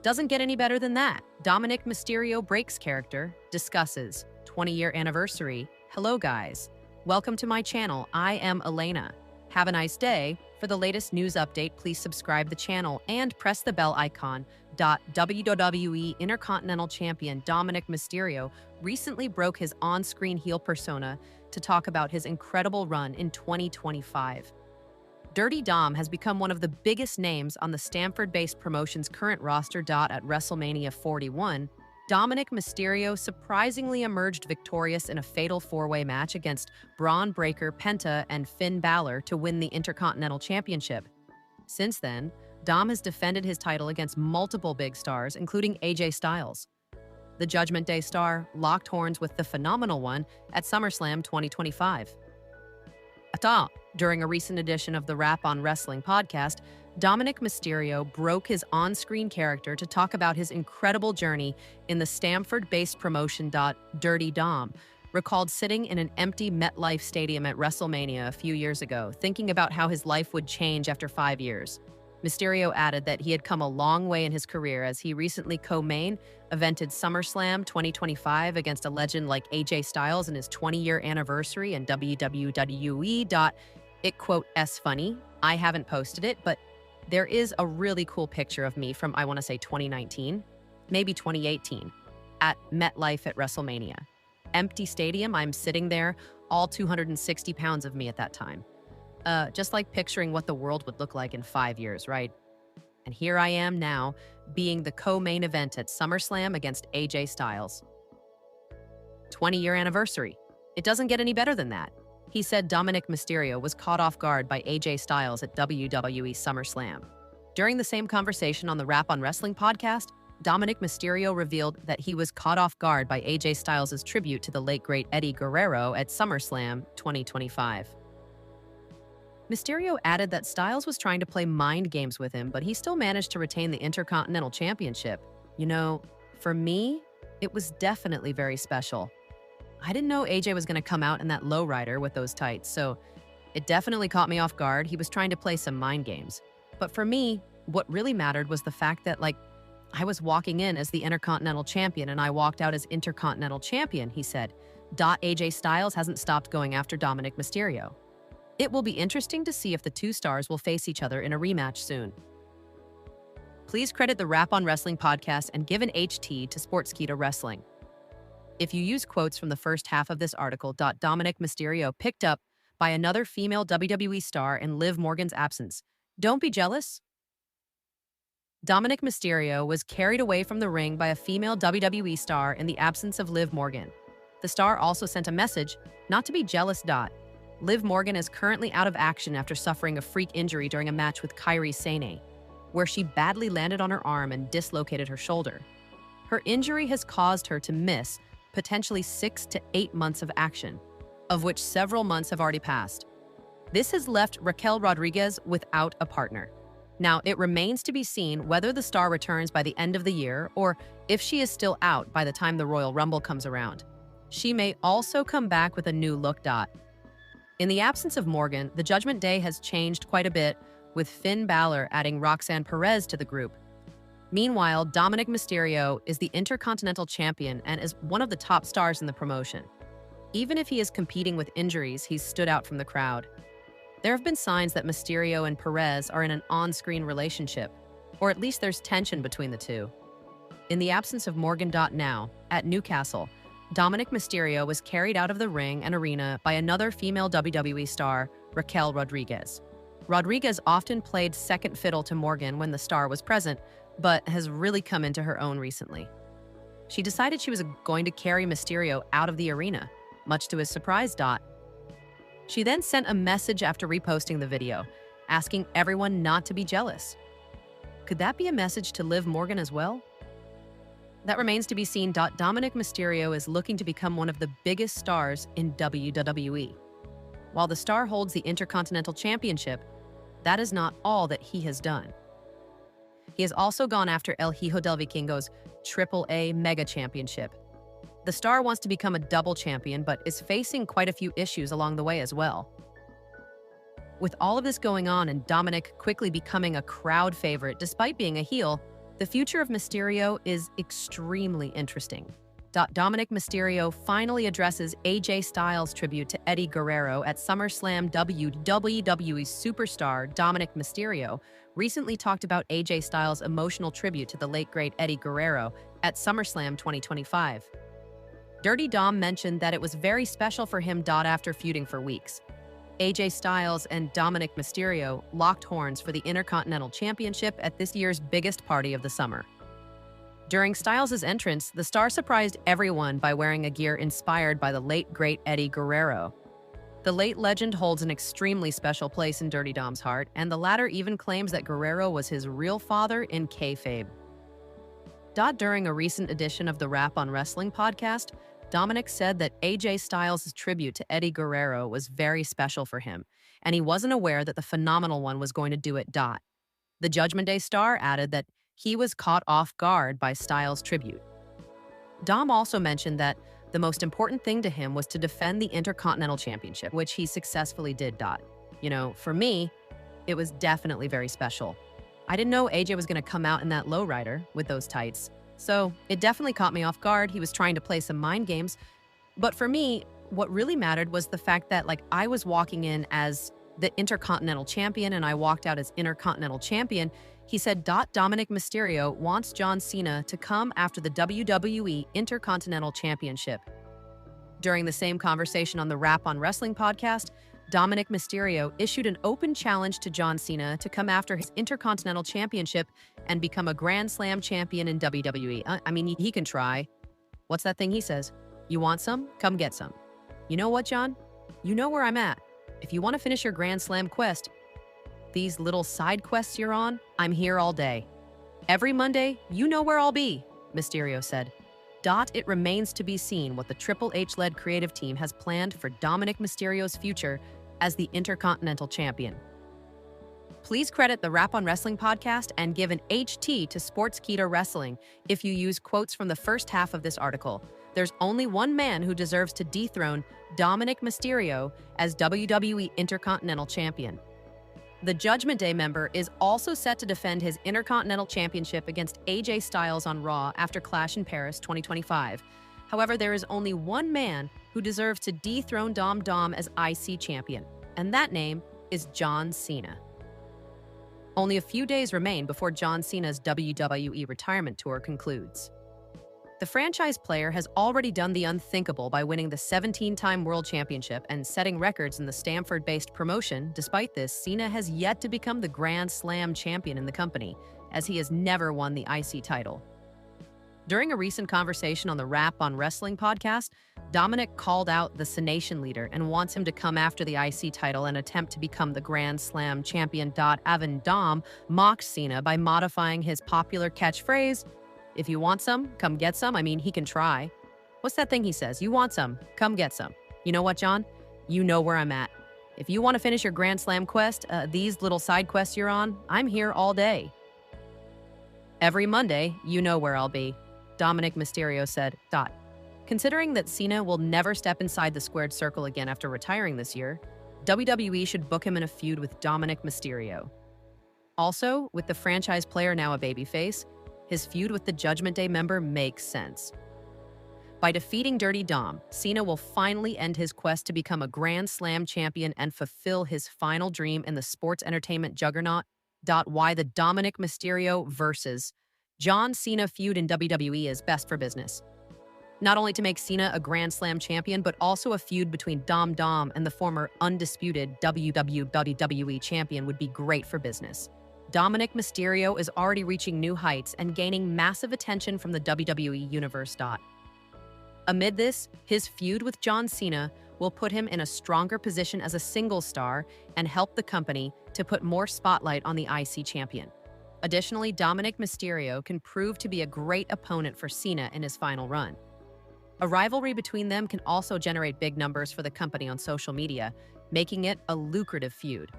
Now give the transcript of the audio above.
Doesn't get any better than that. Dominik Mysterio breaks character, discusses 20-year anniversary. Hello guys. Welcome to my channel. I am Elena. Have a nice day. For the latest news update, please subscribe the channel and press the bell icon. WWE Intercontinental Champion Dominik Mysterio recently broke his on-screen heel persona to talk about his incredible run in 2025. Dirty Dom has become one of the biggest names on the Stamford-based promotion's current roster. At WrestleMania 41, Dominik Mysterio surprisingly emerged victorious in a fatal four-way match against Braun Breaker, Penta, and Finn Balor to win the Intercontinental Championship. Since then, Dom has defended his title against multiple big stars, including AJ Styles. The Judgment Day star locked horns with the Phenomenal One at SummerSlam 2025. During a recent edition of the Rap on Wrestling podcast, Dominik Mysterio broke his on-screen character to talk about his incredible journey in the Stamford-based promotion. Dirty Dom recalled sitting in an empty MetLife Stadium at WrestleMania a few years ago, thinking about how his life would change after 5 years. Mysterio added that he had come a long way in his career as he recently co-main evented SummerSlam 2025 against a legend like AJ Styles in his 20-year anniversary in WWE. It quote, "S funny, I haven't posted it, but there is a really cool picture of me from, I want to say 2019, maybe 2018, at MetLife at WrestleMania. Empty stadium, I'm sitting there, all 260 pounds of me at that time. Just like picturing what the world would look like in 5 years, right? And here I am now, being the co-main event at SummerSlam against AJ Styles. 20-year anniversary. It doesn't get any better than that." He said Dominik Mysterio was caught off guard by AJ Styles at WWE SummerSlam. During the same conversation on the Rap on Wrestling podcast, Dominik Mysterio revealed that he was caught off guard by AJ Styles' tribute to the late great Eddie Guerrero at SummerSlam 2025. Mysterio added that Styles was trying to play mind games with him, but he still managed to retain the Intercontinental Championship. You know, for me, it was definitely very special. I didn't know AJ was going to come out in that lowrider with those tights, so it definitely caught me off guard. He was trying to play some mind games. But for me, what really mattered was the fact that, I was walking in as the Intercontinental Champion and I walked out as Intercontinental Champion, he said. AJ Styles hasn't stopped going after Dominik Mysterio. It will be interesting to see if the two stars will face each other in a rematch soon. Please credit the Rap on Wrestling podcast and give an HT to Sportskeeda Wrestling. If you use quotes from the first half of this article, Dominik Mysterio picked up by another female WWE star in Liv Morgan's absence. Don't be jealous. Dominik Mysterio was carried away from the ring by a female WWE star in the absence of Liv Morgan. The star also sent a message, not to be jealous. Liv Morgan is currently out of action after suffering a freak injury during a match with Kairi Sane, where she badly landed on her arm and dislocated her shoulder. Her injury has caused her to miss potentially 6 to 8 months of action, of which several months have already passed. This has left Raquel Rodriguez without a partner. Now, it remains to be seen whether the star returns by the end of the year or if she is still out by the time the Royal Rumble comes around. She may also come back with a new look. In the absence of Morgan, the Judgment Day has changed quite a bit, with Finn Balor adding Roxanne Perez to the group. Meanwhile, Dominik Mysterio is the Intercontinental Champion and is one of the top stars in the promotion. Even if he is competing with injuries, he's stood out from the crowd. There have been signs that Mysterio and Perez are in an on-screen relationship, or at least there's tension between the two. In the absence of Morgan. Now, at Newcastle, Dominik Mysterio was carried out of the ring and arena by another female WWE star, Raquel Rodriguez. Rodriguez often played second fiddle to Morgan when the star was present, but has really come into her own recently. She decided she was going to carry Mysterio out of the arena, much to his surprise. She then sent a message after reposting the video, asking everyone not to be jealous. Could that be a message to Liv Morgan as well? That remains to be seen. Dominik Mysterio is looking to become one of the biggest stars in WWE. While the star holds the Intercontinental Championship, that is not all that he has done. He has also gone after El Hijo del Vikingo's AAA Mega Championship. The star wants to become a double champion, but is facing quite a few issues along the way as well. With all of this going on and Dominik quickly becoming a crowd favorite despite being a heel, The future of Mysterio is extremely interesting. Dominik Mysterio finally addresses AJ Styles' tribute to Eddie Guerrero at SummerSlam. WWE superstar Dominik Mysterio recently talked about AJ Styles' emotional tribute to the late great Eddie Guerrero at SummerSlam 2025. Dirty Dom mentioned that it was very special for him. After feuding for weeks, AJ Styles and Dominik Mysterio locked horns for the Intercontinental Championship at this year's biggest party of the summer. During Styles' entrance, the star surprised everyone by wearing a gear inspired by the late great Eddie Guerrero. The late legend holds an extremely special place in Dirty Dom's heart, and the latter even claims that Guerrero was his real father in kayfabe. During a recent edition of the Rap on Wrestling podcast, Dominik said that AJ Styles' tribute to Eddie Guerrero was very special for him, and he wasn't aware that the Phenomenal One was going to do it. The Judgment Day star added that he was caught off guard by Styles' tribute. Dom also mentioned that the most important thing to him was to defend the Intercontinental Championship, which he successfully did. For me, it was definitely very special. I didn't know AJ was going to come out in that lowrider with those tights, so it definitely caught me off guard. He was trying to play some mind games. But for me, what really mattered was the fact that I was walking in as the Intercontinental Champion and I walked out as Intercontinental Champion. He said, Dominik Mysterio wants John Cena to come after the WWE Intercontinental Championship. During the same conversation on the Rap on Wrestling podcast, Dominik Mysterio issued an open challenge to John Cena to come after his Intercontinental Championship and become a Grand Slam champion in WWE. I mean, he can try. What's that thing he says? You want some? Come get some. You know what, John? You know where I'm at. If you want to finish your Grand Slam quest, these little side quests you're on, I'm here all day. Every Monday, you know where I'll be, Mysterio said. It remains to be seen what the Triple H-led creative team has planned for Dominik Mysterio's future as the Intercontinental Champion. Please credit the Rap on Wrestling podcast and give an HT to Sportskeeda Wrestling if you use quotes from the first half of this article. There's only one man who deserves to dethrone Dominik Mysterio as WWE Intercontinental Champion. The Judgment Day member is also set to defend his Intercontinental Championship against AJ Styles on Raw after Clash in Paris 2025. However, there is only one man who deserves to dethrone Dom as IC champion, and that name is John Cena. Only a few days remain before John Cena's WWE retirement tour concludes. The franchise player has already done the unthinkable by winning the 17-time World Championship and setting records in the Stamford-based promotion. Despite this, Cena has yet to become the Grand Slam champion in the company, as he has never won the IC title. During a recent conversation on the Rap on Wrestling podcast, Dominik called out the Cenation leader and wants him to come after the IC title and attempt to become the Grand Slam champion. Even Dom mocked Cena by modifying his popular catchphrase, if you want some, come get some. I mean, he can try. What's that thing he says? You want some, come get some. You know what, John? You know where I'm at. If you want to finish your Grand Slam quest, these little side quests you're on, I'm here all day. Every Monday, you know where I'll be, Dominik Mysterio said. Considering that Cena will never step inside the squared circle again after retiring this year, WWE should book him in a feud with Dominik Mysterio. Also, with the franchise player now a babyface, his feud with the Judgment Day member makes sense. By defeating Dirty Dom, Cena will finally end his quest to become a Grand Slam champion and fulfill his final dream in the sports entertainment juggernaut. Why the Dominik Mysterio versus John Cena feud in WWE is best for business. Not only to make Cena a Grand Slam champion, but also a feud between Dom and the former undisputed WWE champion would be great for business. Dominik Mysterio is already reaching new heights and gaining massive attention from the WWE universe. Amid this, his feud with John Cena will put him in a stronger position as a single star and help the company to put more spotlight on the IC champion. Additionally, Dominik Mysterio can prove to be a great opponent for Cena in his final run. A rivalry between them can also generate big numbers for the company on social media, making it a lucrative feud.